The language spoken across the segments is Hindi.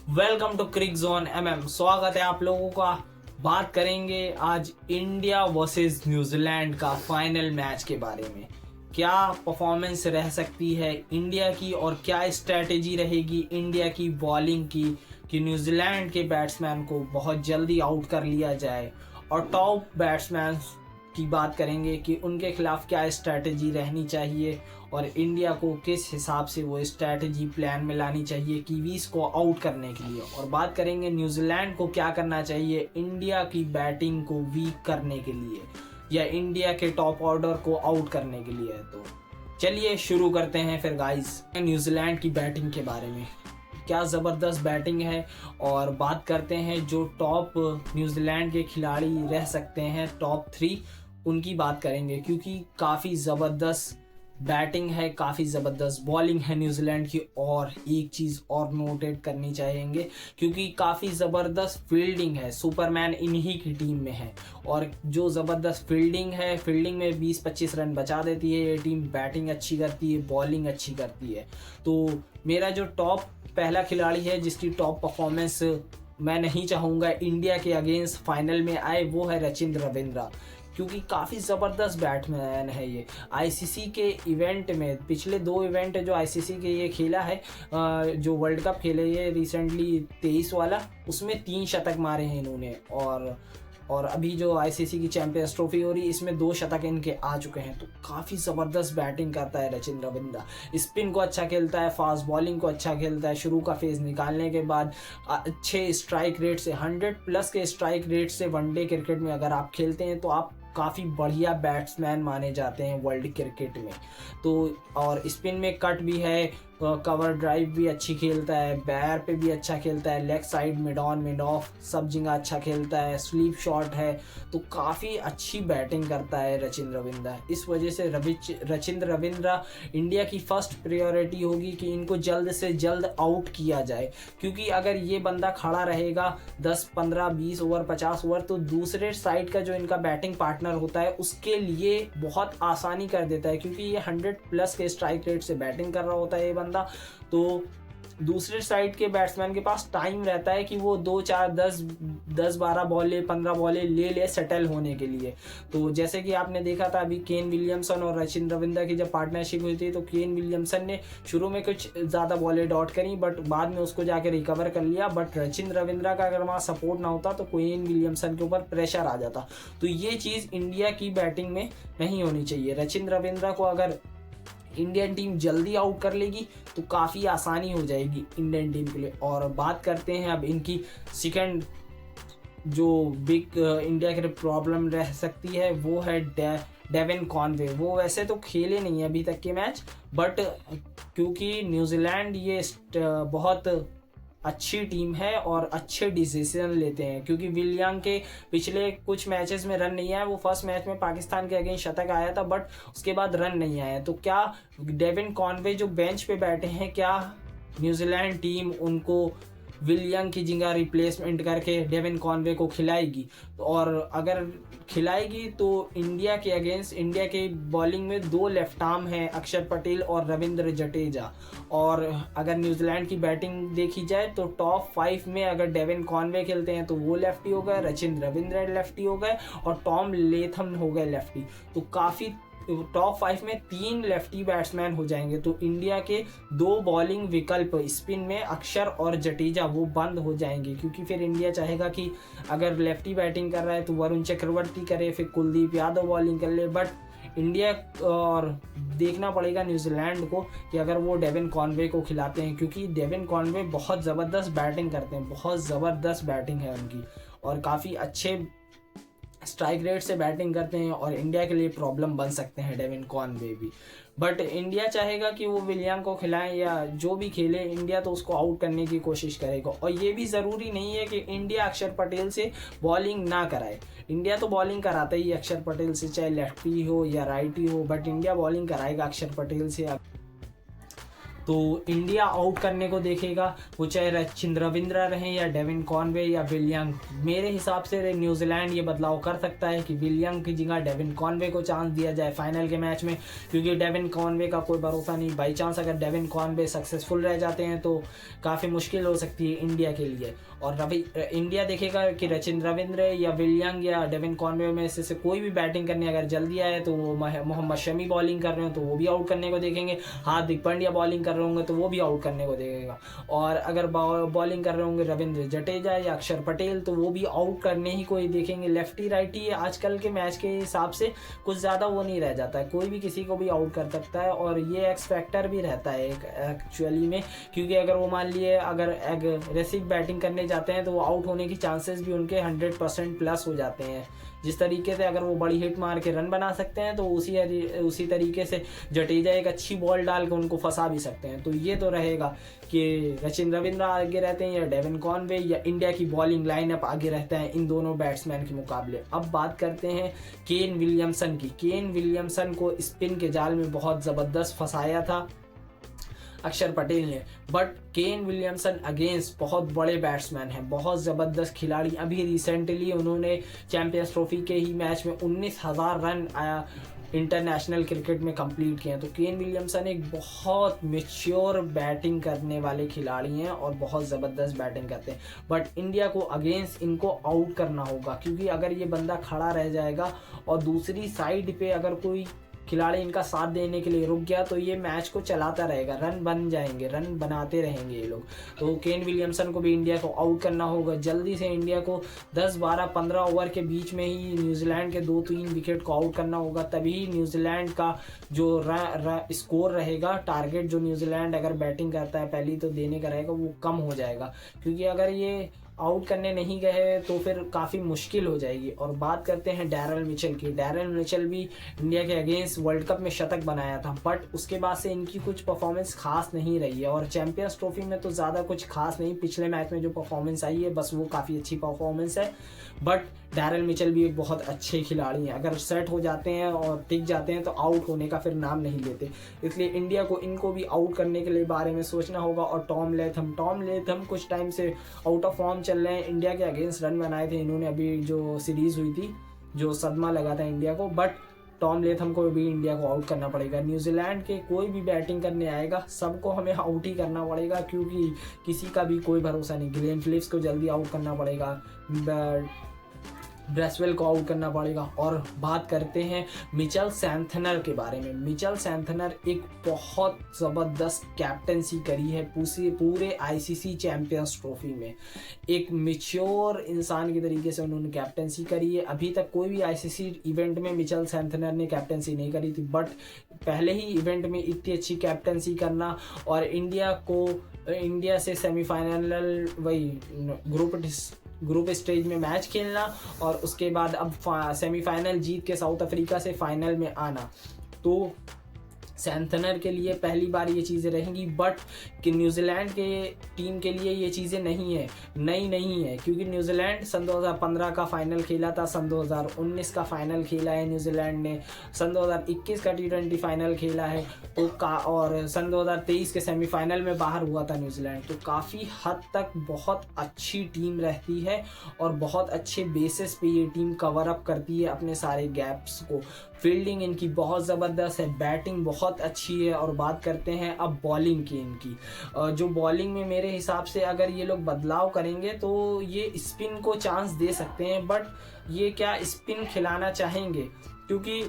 वेलकम टू क्रिक जोन स्वागत है आप लोगों का। बात करेंगे आज इंडिया वर्सेस न्यूजीलैंड का फाइनल मैच के बारे में। क्या परफॉर्मेंस रह सकती है इंडिया की और क्या स्ट्रेटेजी रहेगी इंडिया की बॉलिंग की कि न्यूजीलैंड के बैट्समैन को बहुत जल्दी आउट कर लिया जाए, और टॉप बैट्समैन की बात करेंगे कि उनके खिलाफ क्या स्ट्रैटेजी रहनी चाहिए और इंडिया को किस हिसाब से वो स्ट्रैटेजी प्लान में लानी चाहिए कीवीज को आउट करने के लिए। और बात करेंगे न्यूजीलैंड को क्या करना चाहिए इंडिया की बैटिंग को वीक करने के लिए या इंडिया के टॉप ऑर्डर को आउट करने के लिए। तो चलिए शुरू करते हैं फिर गाइस न्यूजीलैंड की बैटिंग के बारे में। क्या ज़बरदस्त बैटिंग है, और बात करते हैं जो टॉप न्यूजीलैंड के खिलाड़ी रह सकते हैं टॉप 3 उनकी बात करेंगे, क्योंकि काफ़ी ज़बरदस्त बैटिंग है, काफ़ी ज़बरदस्त बॉलिंग है न्यूजीलैंड की। और एक चीज़ और नोटेट करनी चाहेंगे क्योंकि काफ़ी ज़बरदस्त फील्डिंग है, सुपरमैन इन्हीं की टीम में है। और जो ज़बरदस्त फील्डिंग है, फील्डिंग में 20-25 रन बचा देती है ये टीम, बैटिंग अच्छी करती है, बॉलिंग अच्छी करती है। तो मेरा जो टॉप पहला खिलाड़ी है जिसकी टॉप परफॉर्मेंस मैं नहीं चाहूँगा इंडिया के अगेंस्ट फाइनल में आए, वो है रचिंद्र रविंद्रा, क्योंकि काफ़ी ज़बरदस्त बैट्समैन है ये। आईसीसी के इवेंट में पिछले 2 इवेंट जो आईसीसी के ये खेला है, जो वर्ल्ड कप खेले ये रिसेंटली 23 वाला, उसमें 3 शतक मारे हैं इन्होंने। और अभी जो आईसीसी की चैंपियंस ट्रॉफी हो रही है इसमें 2 शतक इनके आ चुके हैं। तो काफ़ी ज़बरदस्त बैटिंग करता है रचिंद्र रविंद्रा, स्पिन को अच्छा खेलता है, फास्ट बॉलिंग को अच्छा खेलता है। शुरू का फेज निकालने के बाद अच्छे स्ट्राइक रेट से 100+ के स्ट्राइक रेट से वनडे क्रिकेट में अगर आप खेलते हैं तो आप काफ़ी बढ़िया बैट्समैन माने जाते हैं वर्ल्ड क्रिकेट में। तो और स्पिन में कट भी है, कवर ड्राइव भी अच्छी खेलता है, बैर पे भी अच्छा खेलता है, leg side mid on mid of सब जगह अच्छा खेलता है, स्लीप शॉट है। तो काफ़ी अच्छी बैटिंग करता है रचिंद्र रविंद्रा। इस वजह से रचिंद्र रविंद्रा इंडिया की फर्स्ट प्रायोरिटी होगी कि इनको जल्द से जल्द आउट किया जाए, क्योंकि अगर ये बंदा खड़ा रहेगा 10, 15, 20 ओवर, 50 ओवर, तो दूसरे साइड का जो इनका बैटिंग पार्टनर होता है उसके लिए बहुत आसानी कर देता है, क्योंकि ये 100+ के स्ट्राइक रेट से बैटिंग कर रहा होता है ये बंदा। तो दूसरे साइड के बैट्समैन के पास टाइम रहता है कि वो 2, 4, 10, 12 बॉलें 15 बॉलें ले सेटल होने के लिए। तो जैसे कि आपने देखा था अभी केन विलियमसन और रचिंद्र रविंद्रा की जब पार्टनरशिप हुई थी, तो केन विलियमसन ने शुरू में कुछ ज़्यादा बॉलें डॉट करी बट बाद में उसको जाके रिकवर कर लिया। बट रचिंद्र रविंद्रा का अगर वहाँ सपोर्ट ना होता तो केन विलियमसन के ऊपर प्रेशर आ जाता। तो ये चीज़ इंडिया की बैटिंग में नहीं होनी चाहिए। रचिंद्र रविंद्रा को अगर इंडियन टीम जल्दी आउट कर लेगी तो काफ़ी आसानी हो जाएगी इंडियन टीम के लिए। और बात करते हैं अब इनकी सेकंड जो बिग इंडिया के प्रॉब्लम रह सकती है, वो है डेविन कॉनवे। वो वैसे तो खेले नहीं है अभी तक के मैच, बट क्योंकि न्यूजीलैंड ये बहुत अच्छी टीम है और अच्छे डिसीजन लेते हैं, क्योंकि विलियम के पिछले कुछ मैचेस में रन नहीं आया। वो फर्स्ट मैच में पाकिस्तान के अगेंस्ट शतक आया था बट उसके बाद रन नहीं आया। तो क्या डेविन कॉनवे जो बेंच पे बैठे हैं, क्या न्यूजीलैंड टीम उनको विलियम की जगह रिप्लेसमेंट करके डेविन कॉनवे को खिलाएगी? और अगर खिलाएगी तो इंडिया के अगेंस्ट इंडिया के बॉलिंग में 2 लेफ्ट आर्म हैं, अक्षर पटेल और रविंद्र जडेजा। और अगर न्यूजीलैंड की बैटिंग देखी जाए तो टॉप 5 में अगर डेविन कॉनवे खेलते हैं तो वो लेफ्टी हो गए, रचिंद्र रविंद्र लेफ्टी हो गए और टॉम लेथम हो गए लेफ्टी। तो काफ़ी टॉप 5 में 3 लेफ्टी बैट्समैन हो जाएंगे। तो इंडिया के 2 बॉलिंग विकल्प स्पिन में अक्षर और जडेजा वो बंद हो जाएंगे, क्योंकि फिर इंडिया चाहेगा कि अगर लेफ्टी बैटिंग कर रहा है तो वरुण चक्रवर्ती करे, फिर कुलदीप यादव बॉलिंग कर ले। बट इंडिया और देखना पड़ेगा न्यूजीलैंड को कि अगर वो डेविन कॉनवे को खिलाते हैं, क्योंकि डेविन कॉनवे बहुत ज़बरदस्त बैटिंग करते हैं, बहुत ज़बरदस्त बैटिंग है उनकी और काफ़ी अच्छे स्ट्राइक रेट से बैटिंग करते हैं और इंडिया के लिए प्रॉब्लम बन सकते हैं डेविन कॉनवे भी। बट इंडिया चाहेगा कि वो विलियम को खिलाएं या जो भी खेले, इंडिया तो उसको आउट करने की कोशिश करेगा। और ये भी ज़रूरी नहीं है कि इंडिया अक्षर पटेल से बॉलिंग ना कराए। इंडिया तो बॉलिंग कराता ही अक्षर पटेल से, चाहे लेफ्टी हो या राइटी हो, बट इंडिया बॉलिंग कराएगा अक्षर पटेल से। तो इंडिया आउट करने को देखेगा, वो चाहे रचिन रविंद्रा रहें या डेविन कॉनवे या विल यंग। मेरे हिसाब से न्यूजीलैंड ये बदलाव कर सकता है कि विल यंग की जगह डेविन कॉनवे को चांस दिया जाए फाइनल के मैच में, क्योंकि डेविन कॉनवे का कोई भरोसा नहीं। बाई चांस अगर डेविन कॉनवे सक्सेसफुल रह जाते हैं तो काफ़ी मुश्किल हो सकती है इंडिया के लिए। और इंडिया देखेगा कि रचिन रविंद्र या विल यंग या डेविन कॉनवे में से कोई भी बैटिंग करने अगर जल्दी आए तो वो मोहम्मद शमी बॉलिंग कर रहे हो तो वो भी आउट करने को देखेंगे, हार्दिक पांड्या बॉलिंग कर रहे होंगे तो वो भी आउट करने को देखेगा, और अगर बॉलिंग कर रहे होंगे रविंद्र जडेजा या अक्षर पटेल तो वो भी आउट करने ही को ही देखेंगे। लेफ्टी राइटी आजकल के मैच के हिसाब से कुछ ज़्यादा वो नहीं रह जाता है, कोई भी किसी को भी आउट कर सकता है, और ये एक्स फैक्टर भी रहता है एक्चुअली में, क्योंकि अगर वो मान लिए अगर एग्रेसिव बैटिंग करने जाते हैं तो वो आउट होने की चांसेस भी उनके 100% प्लस हो जाते हैं। जिस तरीके से अगर वो बड़ी हिट मार के रन बना सकते हैं तो उसी तरीके से जडेजा एक अच्छी बॉल डाल के उनको फंसा भी सकते हैं। तो ये तो रहेगा कि रचिन रविंद्रा आगे रहते हैं या डेविन कॉनवे या इंडिया की बॉलिंग लाइनअप आगे रहता है इन दोनों बैट्समैन के मुकाबले। अब बात करते हैं केन विलियमसन की। केन विलियमसन को स्पिन के जाल में बहुत ज़बरदस्त फंसाया था अक्षर पटेल ने, बट केन विलियमसन अगेंस्ट बहुत बड़े बैट्समैन हैं, बहुत ज़बरदस्त खिलाड़ी। अभी रिसेंटली उन्होंने चैंपियंस ट्रॉफी के ही मैच में 19,000 रन इंटरनेशनल क्रिकेट में कंप्लीट किए हैं। तो केन विलियमसन एक बहुत मैच्योर बैटिंग करने वाले खिलाड़ी हैं और बहुत ज़बरदस्त बैटिंग करते हैं, बट इंडिया को अगेंस्ट इनको आउट करना होगा, क्योंकि अगर ये बंदा खड़ा रह जाएगा और दूसरी साइड पे अगर कोई खिलाड़ी इनका साथ देने के लिए रुक गया तो ये मैच को चलाता रहेगा, रन बन जाएंगे, रन बनाते रहेंगे ये लोग। तो केन विलियमसन को भी इंडिया को आउट करना होगा जल्दी से। इंडिया को 10, 12, 15 ओवर के बीच में ही न्यूजीलैंड के 2-3 विकेट को आउट करना होगा, तभी न्यूजीलैंड का जो स्कोर रहेगा, टारगेट जो न्यूजीलैंड अगर बैटिंग करता है पहली तो देने का रहेगा, वो कम हो जाएगा, क्योंकि अगर ये आउट करने नहीं गए तो फिर काफ़ी मुश्किल हो जाएगी। और बात करते हैं डैरेल मिचेल की। डैरेल मिचेल भी इंडिया के अगेंस्ट वर्ल्ड कप में शतक बनाया था, बट उसके बाद से इनकी कुछ परफॉर्मेंस खास नहीं रही है, और चैंपियंस ट्रॉफी में तो ज़्यादा कुछ खास नहीं। पिछले मैच में जो परफॉर्मेंस आई है बस वो काफ़ी अच्छी परफॉर्मेंस है, बट डैरेल मिचेल भी एक बहुत अच्छे खिलाड़ी हैं। अगर सेट हो जाते हैं और टिक जाते हैं तो आउट होने का फिर नाम नहीं लेते, इसलिए इंडिया को इनको भी आउट करने के लिए बारे में सोचना होगा। और टॉम लेथम कुछ टाइम से आउट ऑफ फॉर्म चल रहे हैं, इंडिया के अगेंस्ट रन बनाए थे इन्होंने अभी जो सीरीज़ हुई थी, जो सदमा लगा था इंडिया को, बट टॉम लेथम को भी इंडिया को आउट करना पड़ेगा। न्यूजीलैंड के कोई भी बैटिंग करने आएगा सबको हमें आउट ही करना पड़ेगा, क्योंकि किसी का भी कोई भरोसा नहीं। ग्लेन फिलिप्स को जल्दी आउट करना पड़ेगा, ब्रेसवेल को आउट करना पड़ेगा। और बात करते हैं मिचेल सैंथनर के बारे में। मिचेल सैंथनर एक बहुत ज़बरदस्त कैप्टनसी करी है पूरे आईसीसी चैंपियंस ट्रॉफी में। एक मैच्योर इंसान के तरीके से उन्होंने कैप्टनसी करी है। अभी तक कोई भी आईसीसी इवेंट में मिचेल सैंथनर ने कैप्टनसी नहीं करी थी, बट पहले ही इवेंट में इतनी अच्छी कैप्टनसी करना और इंडिया से सेमीफाइनल ग्रुप स्टेज में मैच खेलना और उसके बाद अब सेमीफाइनल जीत के साउथ अफ्रीका से फाइनल में आना, तो सैंथनर के लिए पहली बार ये चीज़ें रहेंगी। बट कि न्यूजीलैंड के टीम के लिए ये चीज़ें नई नहीं है, क्योंकि न्यूजीलैंड सन 2015 का फाइनल खेला था, सन 2019 का फाइनल खेला है न्यूजीलैंड ने, सन 2021 का T20 फाइनल खेला है और सन 2023 के सेमीफाइनल में बाहर हुआ था न्यूजीलैंड। तो काफ़ी हद तक बहुत अच्छी टीम रहती है और बहुत अच्छे बेसिस पे ये टीम कवर अप करती है अपने सारे गैप्स को। फील्डिंग इनकी बहुत ज़बरदस्त है, बैटिंग बहुत अच्छी है। और बात करते हैं अब बॉलिंग की इनकी, जो बॉलिंग में मेरे हिसाब से अगर ये लोग बदलाव करेंगे तो ये स्पिन को चांस दे सकते हैं, बट ये क्या स्पिन खिलाना चाहेंगे, क्योंकि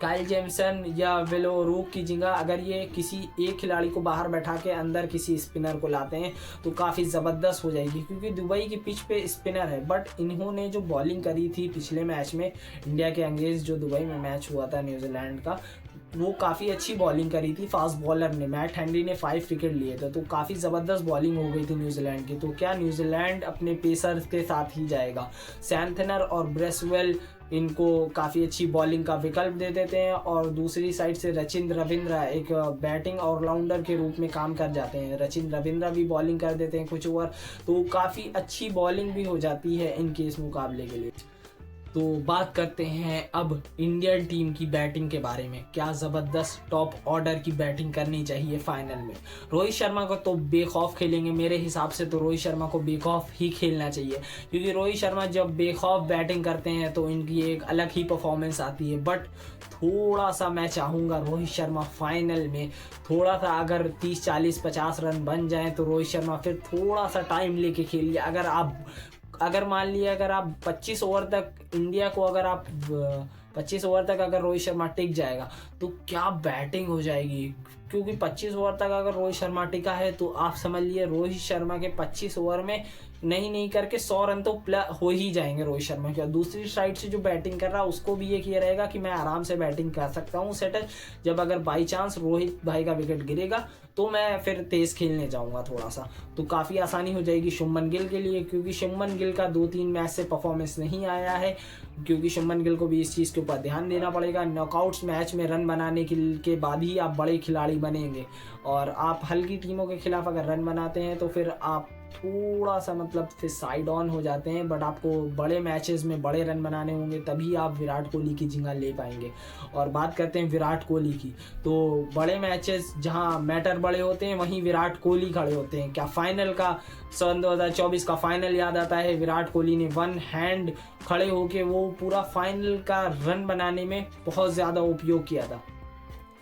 काइल जेमसन या विलो रूक की जगह अगर ये किसी एक खिलाड़ी को बाहर बैठा के अंदर किसी स्पिनर को लाते हैं तो काफ़ी ज़बरदस्त हो जाएगी, क्योंकि दुबई की पिच पे स्पिनर है। बट इन्होंने जो बॉलिंग करी थी पिछले मैच में इंडिया के अगेंस्ट जो दुबई में मैच हुआ था न्यूजीलैंड का, वो काफ़ी अच्छी बॉलिंग करी थी फास्ट बॉलर ने, मैट हेनरी ने 5 विकेट लिए थे, तो काफ़ी ज़बरदस्त बॉलिंग हो गई थी न्यूजीलैंड की। तो क्या न्यूजीलैंड अपने पेसर्स के साथ ही जाएगा? सैंथनर और ब्रेसवेल इनको काफ़ी अच्छी बॉलिंग का विकल्प दे देते हैं, और दूसरी साइड से रचिन रविंद्रा एक बैटिंग ऑलराउंडर के रूप में काम कर जाते हैं। रचिन रविंद्रा भी बॉलिंग कर देते हैं कुछ ओवर, तो काफ़ी अच्छी बॉलिंग भी हो जाती है इनके इस मुकाबले के लिए। तो बात करते हैं अब इंडियन टीम की बैटिंग के बारे में। क्या ज़बरदस्त टॉप ऑर्डर की बैटिंग करनी चाहिए फाइनल में। रोहित शर्मा को तो बेखौफ खेलेंगे, मेरे हिसाब से तो रोहित शर्मा को बेखौफ ही खेलना चाहिए, क्योंकि रोहित शर्मा जब बेखौफ बैटिंग करते हैं तो इनकी एक अलग ही परफॉर्मेंस आती है। बट थोड़ा सा मैं चाहूँगा रोहित शर्मा फाइनल में थोड़ा सा अगर 30 40 50 रन बन जाएं तो रोहित शर्मा फिर थोड़ा सा टाइम लेके खेलिए। अगर मान लिया अगर आप 25 ओवर तक इंडिया को अगर आप 25 ओवर तक अगर रोहित शर्मा टिक जाएगा तो क्या बैटिंग हो जाएगी, क्योंकि 25 ओवर तक अगर रोहित शर्मा टिका है तो आप समझ लिए रोहित शर्मा के 25 ओवर में नहीं करके 100 रन तो हो ही जाएंगे रोहित शर्मा के। दूसरी साइड से जो बैटिंग कर रहा है उसको भी एक ये रहेगा कि मैं आराम से बैटिंग कर सकता हूँ सेटल, जब अगर बाई चांस रोहित भाई का विकेट गिरेगा तो मैं फिर तेज खेलने जाऊंगा थोड़ा सा, तो काफ़ी आसानी हो जाएगी शुभमन गिल के लिए, क्योंकि शुभमन गिल का 2-3 मैच से परफॉर्मेंस नहीं आया है, क्योंकि शुभमन गिल को भी इस चीज़ के ऊपर ध्यान देना पड़ेगा। नॉकआउट्स मैच में रन बनाने के बाद ही आप बड़े खिलाड़ी बनेंगे, और आप हल्की टीमों के खिलाफ अगर रन बनाते हैं तो फिर आप थोड़ा सा मतलब फिर साइड ऑन हो जाते हैं। बट आपको बड़े मैचेस में बड़े रन बनाने होंगे तभी आप विराट कोहली की जगह ले पाएंगे। और बात करते हैं विराट कोहली की, तो बड़े मैचेस जहां मैटर बड़े होते हैं वहीं विराट कोहली खड़े होते हैं। क्या फाइनल का सन 2024 का फाइनल याद आता है? विराट कोहली ने वन हैंड खड़े होके वो पूरा फाइनल का रन बनाने में बहुत ज़्यादा उपयोग किया था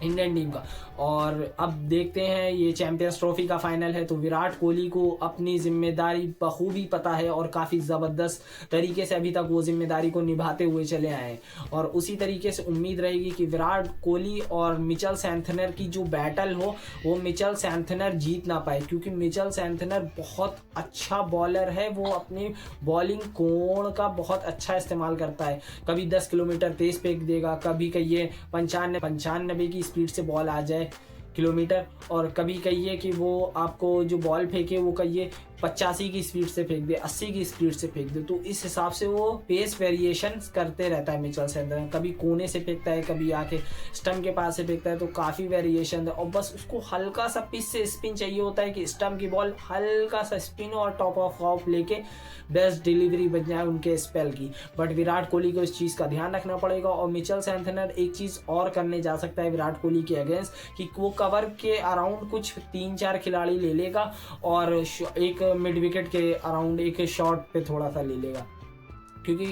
इंडियन टीम का। और अब देखते हैं ये चैंपियंस ट्रॉफी का फाइनल है, तो विराट कोहली को अपनी जिम्मेदारी बखूबी पता है और काफ़ी ज़बरदस्त तरीके से अभी तक वो जिम्मेदारी को निभाते हुए चले आए हैं। और उसी तरीके से उम्मीद रहेगी कि विराट कोहली और मिचेल सैंथनर की जो बैटल हो वो मिचेल सैंथनर जीत ना पाए, क्योंकि मिचेल सैंथनर बहुत अच्छा बॉलर है, वो अपनी बॉलिंग कोण का बहुत अच्छा इस्तेमाल करता है। कभी 10 किलोमीटर तेज़ फेंक देगा, कभी कहिए 95 की स्पीड से बॉल आ जाए किलोमीटर, और कभी कहिए कि वो आपको जो बॉल फेंके वो कहिए 85 की स्पीड से फेंक दे, 80 की स्पीड से फेंक दे। तो इस हिसाब से वो पेस वेरिएशन करते रहता है मिचेल सैंथनर, कभी कोने से फेंकता है, कभी आके स्टंप के पास से फेंकता है, तो काफ़ी वेरिएशन है। और बस उसको हल्का सा पिच से स्पिन चाहिए होता है कि स्टंप की बॉल हल्का सा स्पिन और टॉप ऑफ ऑफ लेके बेस्ट डिलीवरी बन जाए उनके स्पेल की। बट विराट कोहली को इस चीज़ का ध्यान रखना पड़ेगा। और मिचेल सैंथनर एक चीज़ और करने जा सकता है विराट कोहली के अगेंस्ट, कि वो कवर के अराउंड कुछ 3-4 खिलाड़ी ले लेगा और एक मिड विकेट के अराउंड एक शॉट पे थोड़ा सा ले लेगा, क्योंकि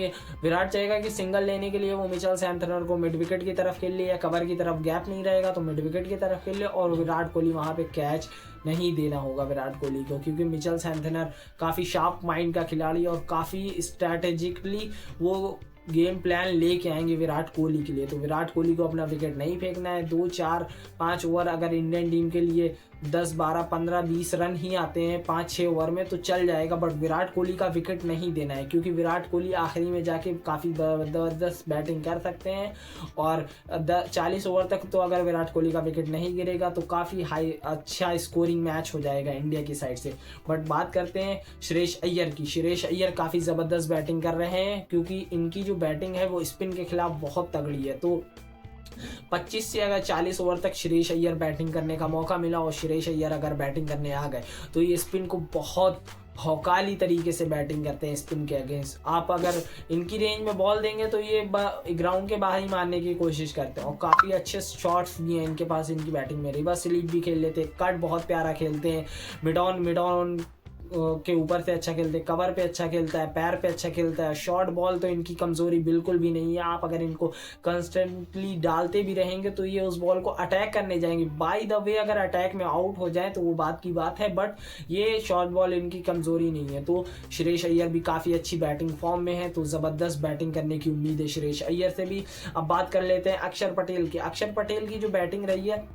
विराट चाहेगा कि सिंगल लेने के लिए वो मिचेल सैंथनर को मिड विकेट की तरफ खेल ले, या कवर की तरफ गैप नहीं रहेगा तो मिड विकेट की तरफ खेल ले, और विराट कोहली वहाँ पे कैच नहीं देना होगा विराट कोहली को, क्योंकि मिचेल सैंथनर काफ़ी शार्प माइंड का खिलाड़ी और काफ़ी स्ट्रैटेजिकली वो गेम प्लान लेके आएंगे विराट कोहली के लिए। तो विराट कोहली को अपना विकेट नहीं फेंकना है। 2 4 5 ओवर अगर इंडियन टीम के लिए 10 12 15 20 रन ही आते हैं 5-6 ओवर में तो चल जाएगा, बट विराट कोहली का विकेट नहीं देना है, क्योंकि विराट कोहली आखिरी में जाके काफ़ी ज़बरदस्त बैटिंग कर सकते हैं। और 40 ओवर तक तो अगर विराट कोहली का विकेट नहीं गिरेगा तो काफ़ी अच्छा स्कोरिंग मैच हो जाएगा इंडिया की साइड से। बट बात करते हैं श्रेयस अय्यर की। श्रेयस अय्यर काफ़ी ज़बरदस्त बैटिंग कर रहे हैं, क्योंकि इनकी जो बैटिंग है वो स्पिन के खिलाफ बहुत तगड़ी है। तो 25 से अगर 40 ओवर तक श्रेयस अय्यर बैटिंग करने का मौका मिला और श्रेयस अय्यर अगर बैटिंग करने आ गए तो ये स्पिन को बहुत भौकाली तरीके से बैटिंग करते हैं स्पिन के अगेंस्ट। आप अगर इनकी रेंज में बॉल देंगे तो ये ग्राउंड के बाहर ही मारने की कोशिश करते हैं, और काफ़ी अच्छे शॉट्स भी हैं इनके पास इनकी बैटिंग में। रिवर्स स्लीप भी खेल लेते हैं, कट बहुत प्यारा खेलते हैं, मिड ऑन के ऊपर से अच्छा खेलते हैं, कवर पे अच्छा खेलता है, पैर पे अच्छा खेलता है। शॉर्ट बॉल तो इनकी कमज़ोरी बिल्कुल भी नहीं है। आप अगर इनको कंस्टेंटली डालते भी रहेंगे तो ये उस बॉल को अटैक करने जाएंगे। बाय द वे अगर अटैक में आउट हो जाए तो वो बात की बात है, बट ये शॉर्ट बॉल इनकी कमज़ोरी नहीं है। तो श्रेयस अय्यर भी काफ़ी अच्छी बैटिंग फॉर्म में है, तो ज़बरदस्त बैटिंग करने की उम्मीद है श्रेयस अय्यर से भी। अब बात कर लेते हैं अक्षर पटेल की। अक्षर पटेल की जो बैटिंग रही है,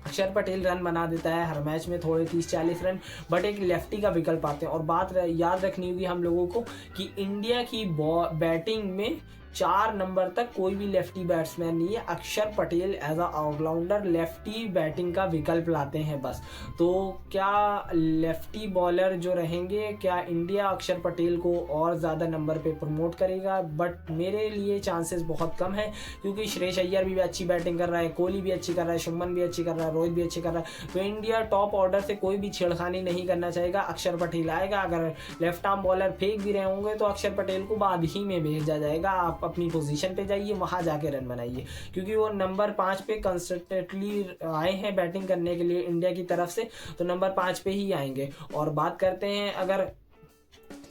अक्षर पटेल रन बना देता है हर मैच में थोड़े 30-40 रन, बट एक लेफ्टी का विकल्प आते हैं। और बात याद रखनी होगी हम लोगों को कि इंडिया की बैटिंग में 4 नंबर तक कोई भी लेफ्टी बैट्समैन नहीं है। Akshar Patel as a allrounder lefty batting का विकल्प लाते हैं बस। तो क्या लेफ्टी बॉलर जो रहेंगे, क्या इंडिया अक्षर पटेल को और ज़्यादा नंबर पे प्रमोट करेगा? बट मेरे लिए चांसेस बहुत कम है, क्योंकि श्रेयस अय्यर भी अच्छी बैटिंग कर रहा है, कोहली भी अच्छी कर रहा है, शुभमन भी अच्छी कर रहा है, रोहित भी अच्छी कर रहा है। तो इंडिया टॉप ऑर्डर से कोई भी छेड़खानी नहीं करना चाहेगा। अक्षर पटेल आएगा, अगर लेफ्ट आर्म बॉलर फेंक भी रहे होंगे तो अक्षर पटेल को बाद ही में भेजा जाएगा, आप अपनी पोजीशन पे जाइए, वहां जाके रन बनाइए, क्योंकि वो नंबर 5 पे कंसिस्टेंटली आए हैं बैटिंग करने के लिए इंडिया की तरफ से, तो नंबर 5 पे ही आएंगे। और बात करते हैं अगर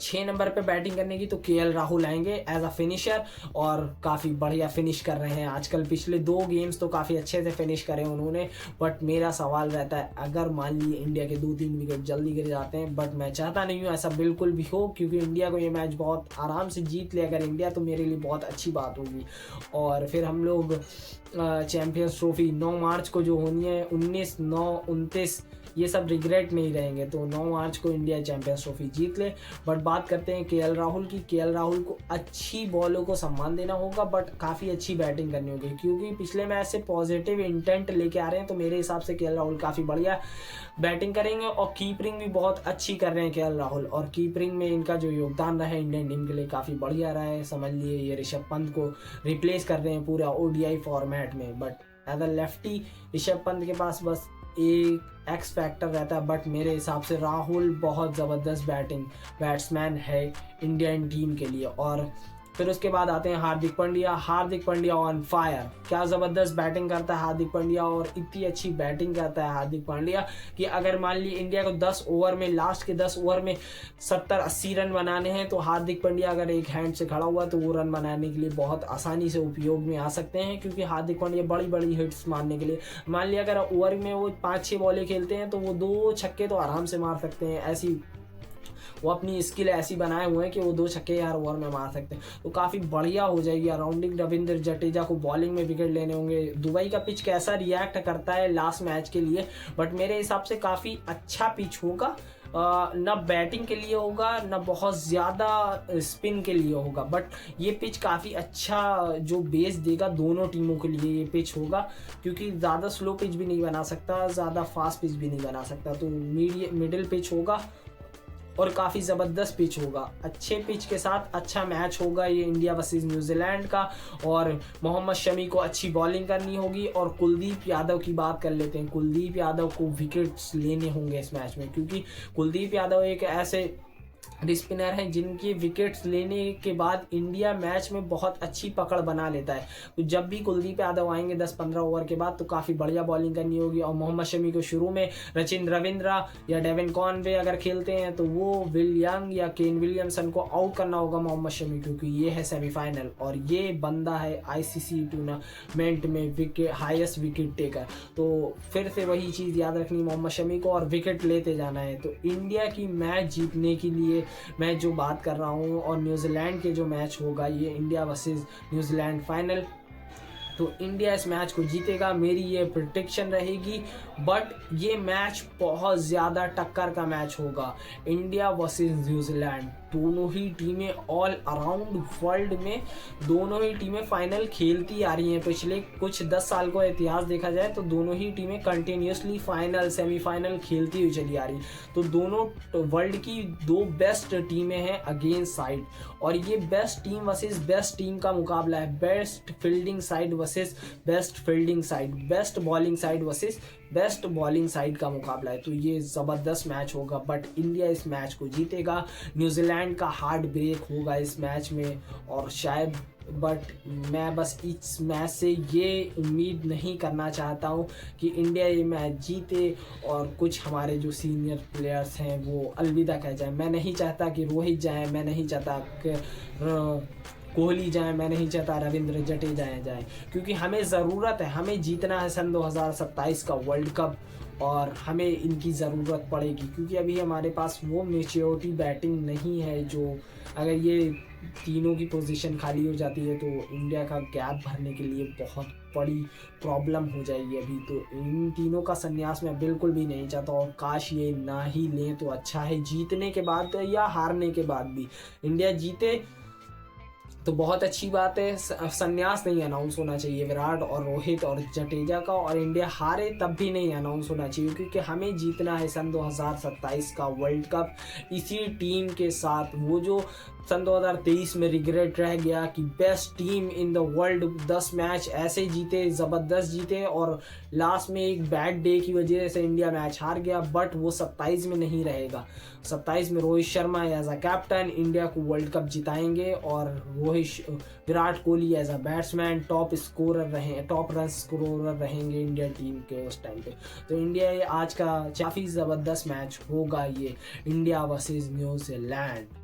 6 नंबर पे बैटिंग करने की, तो केएल राहुल आएंगे एज अ फिनिशर, और काफ़ी बढ़िया फिनिश कर रहे हैं आजकल। पिछले 2 गेम्स तो काफ़ी अच्छे से फिनिश करे उन्होंने। बट मेरा सवाल रहता है, अगर मान लीजिए इंडिया के 2-3 विकेट जल्दी गिर जाते हैं, बट मैं चाहता नहीं हूँ ऐसा बिल्कुल भी हो, क्योंकि इंडिया को ये मैच बहुत आराम से जीत ले अगर इंडिया, तो मेरे लिए बहुत अच्छी बात होगी। और फिर हम लोग चैम्पियंस ट्रॉफी 9 मार्च को जो होनी है, 19, 9, 29, ये सब रिग्रेट नहीं रहेंगे। तो 9 मार्च को इंडिया चैंपियंस ट्रॉफी जीत ले। बट बात करते हैं केएल राहुल की। केएल राहुल को अच्छी बॉलों को सम्मान देना होगा, बट काफ़ी अच्छी बैटिंग करनी होगी, क्योंकि पिछले मैच से पॉजिटिव इंटेंट लेके आ रहे हैं। तो मेरे हिसाब से केएल राहुल काफ़ी बढ़िया बैटिंग करेंगे, और कीपरिंग भी बहुत अच्छी कर रहे हैं केएल राहुल। और कीपरिंग में इनका जो योगदान रहा है इंडियन टीम के लिए काफ़ी बढ़िया रहा है। समझ लिए ये ऋषभ पंत को रिप्लेस कर रहे हैं पूरा ओडीआई फॉर्मेट में। But as a lefty Rishabh Pant के पास बस एक एक्स फैक्टर रहता है। बट मेरे हिसाब से राहुल बहुत ज़बरदस्त बैट्समैन है इंडियन टीम के लिए। और फिर उसके बाद आते हैं हार्दिक पांड्या। हार्दिक पांड्या ऑन फायर, क्या ज़बरदस्त बैटिंग करता है हार्दिक पांड्या, और इतनी अच्छी बैटिंग करता है हार्दिक पांड्या कि अगर मान ली इंडिया को 10 ओवर में, लास्ट के 10 ओवर में 70-80 रन बनाने हैं, तो हार्दिक पांड्या अगर एक हैंड से खड़ा हुआ तो वो रन बनाने के लिए बहुत आसानी से उपयोग में आ सकते हैं, क्योंकि हार्दिक पांड्या बड़ी बड़ी हिट्स मारने के लिए, मान लिया अगर ओवर में वो 5-6 बॉलें खेलते हैं तो वो 2 छक्के तो आराम से मार सकते हैं। ऐसी वो अपनी स्किल ऐसी बनाए हुए हैं कि वो 2 छक्के हर ओवर में मार सकते हैं। तो काफ़ी बढ़िया हो जाएगी। अराउंडिंग रविंद्र जडेजा को बॉलिंग में विकेट लेने होंगे। दुबई का पिच कैसा रिएक्ट करता है लास्ट मैच के लिए, बट मेरे हिसाब से काफ़ी अच्छा पिच होगा। ना बैटिंग के लिए होगा, ना बहुत ज़्यादा स्पिन के लिए होगा, बट ये पिच काफ़ी अच्छा जो बेस देगा दोनों टीमों के लिए ये पिच होगा, क्योंकि ज़्यादा स्लो पिच भी नहीं बना सकता, ज़्यादा फास्ट पिच भी नहीं बना सकता। तो मिडिल पिच होगा और काफ़ी ज़बरदस्त पिच होगा। अच्छे पिच के साथ अच्छा मैच होगा ये इंडिया वर्सेस न्यूजीलैंड का। और मोहम्मद शमी को अच्छी बॉलिंग करनी होगी। और कुलदीप यादव की बात कर लेते हैं। कुलदीप यादव को विकेट्स लेने होंगे इस मैच में, क्योंकि कुलदीप यादव एक ऐसे स्पिनर हैं जिनकी विकेट्स लेने के बाद इंडिया मैच में बहुत अच्छी पकड़ बना लेता है। तो जब भी कुलदीप यादव आएंगे 10-15 ओवर के बाद, तो काफ़ी बढ़िया बॉलिंग करनी होगी। और मोहम्मद शमी को शुरू में रचिन रविंद्रा या डेविन कॉनवे अगर खेलते हैं, तो वो विल यंग या केन विलियमसन को आउट करना होगा मोहम्मद शमी, क्योंकि ये है सेमीफाइनल और ये बंदा है आईसीसी टूर्नामेंट में हाईएस्ट विकेट टेकर। तो फिर से वही चीज़ याद रखनी मोहम्मद शमी को, और विकेट लेते जाना है। तो इंडिया की मैच जीतने के लिए मैं जो बात कर रहा हूँ, और न्यूजीलैंड के जो मैच होगा ये इंडिया वर्सेस न्यूजीलैंड फाइनल, तो इंडिया इस मैच को जीतेगा, मेरी ये प्रेडिक्शन रहेगी। बट ये मैच बहुत ज़्यादा टक्कर का मैच होगा। इंडिया वर्सेस न्यूजीलैंड, दोनों ही टीमें ऑल अराउंड वर्ल्ड में दोनों ही टीमें फाइनल खेलती आ रही हैं। पिछले कुछ 10 साल को इतिहास देखा जाए तो दोनों ही टीमें कंटिन्यूसली फाइनल सेमीफाइनल खेलती हुई चली आ रही। तो दोनों वर्ल्ड की 2 बेस्ट टीमें हैं अगेंस्ट साइड, और ये best team versus best team का मुकाबला है। Best fielding side versus best fielding side, best bowling side versus best bowling side का मुकाबला है। तो ये ज़बरदस्त मैच होगा। बट इंडिया इस मैच को जीतेगा। न्यूजीलैंड का हार्ट ब्रेक होगा इस मैच में, और शायद, बट मैं बस इस मैच से ये उम्मीद नहीं करना चाहता हूँ कि इंडिया ये मैच जीते और कुछ हमारे जो सीनियर प्लेयर्स हैं वो अलविदा कह जाए। मैं नहीं चाहता कि रोहित जाए, मैं नहीं चाहता कि कोहली जाए, मैं नहीं चाहता रविंद्र जडेजा जाए, क्योंकि हमें ज़रूरत है, हमें जीतना है सन 2027 का वर्ल्ड कप, और हमें इनकी ज़रूरत पड़ेगी, क्योंकि अभी हमारे पास वो मैच्योरिटी बैटिंग नहीं है जो, अगर ये तीनों की पोजीशन खाली हो जाती है तो इंडिया का गैप भरने के लिए बहुत बड़ी प्रॉब्लम हो जाएगी अभी। तो इन तीनों का संन्यास मैं बिल्कुल भी नहीं चाहता, और काश ये ना ही लें तो अच्छा है। जीतने के बाद या हारने के बाद भी इंडिया जीते तो बहुत अच्छी बात है। संन्यास नहीं अनाउंस होना चाहिए विराट और रोहित और जडेजा का, और इंडिया हारे तब भी नहीं अनाउंस होना चाहिए, क्योंकि हमें जीतना है सन 2027 का वर्ल्ड कप इसी टीम के साथ। वो जो सन 2023 में रिग्रेट रह गया कि best team in the world 10 match ऐसे जीते, ज़बरदस्त जीते, और लास्ट में एक बैड डे की वजह से इंडिया मैच हार गया, बट वो 27 में नहीं रहेगा। 27 में Rohit Sharma as a captain India को वर्ल्ड कप जिताएंगे, और Virat Kohli as a batsman top run scorer रहेंगे इंडिया टीम के उस टाइम पे। तो इंडिया आज का काफ़ी ज़बरदस्त मैच होगा ये, इंडिया वर्सेस न्यूजीलैंड।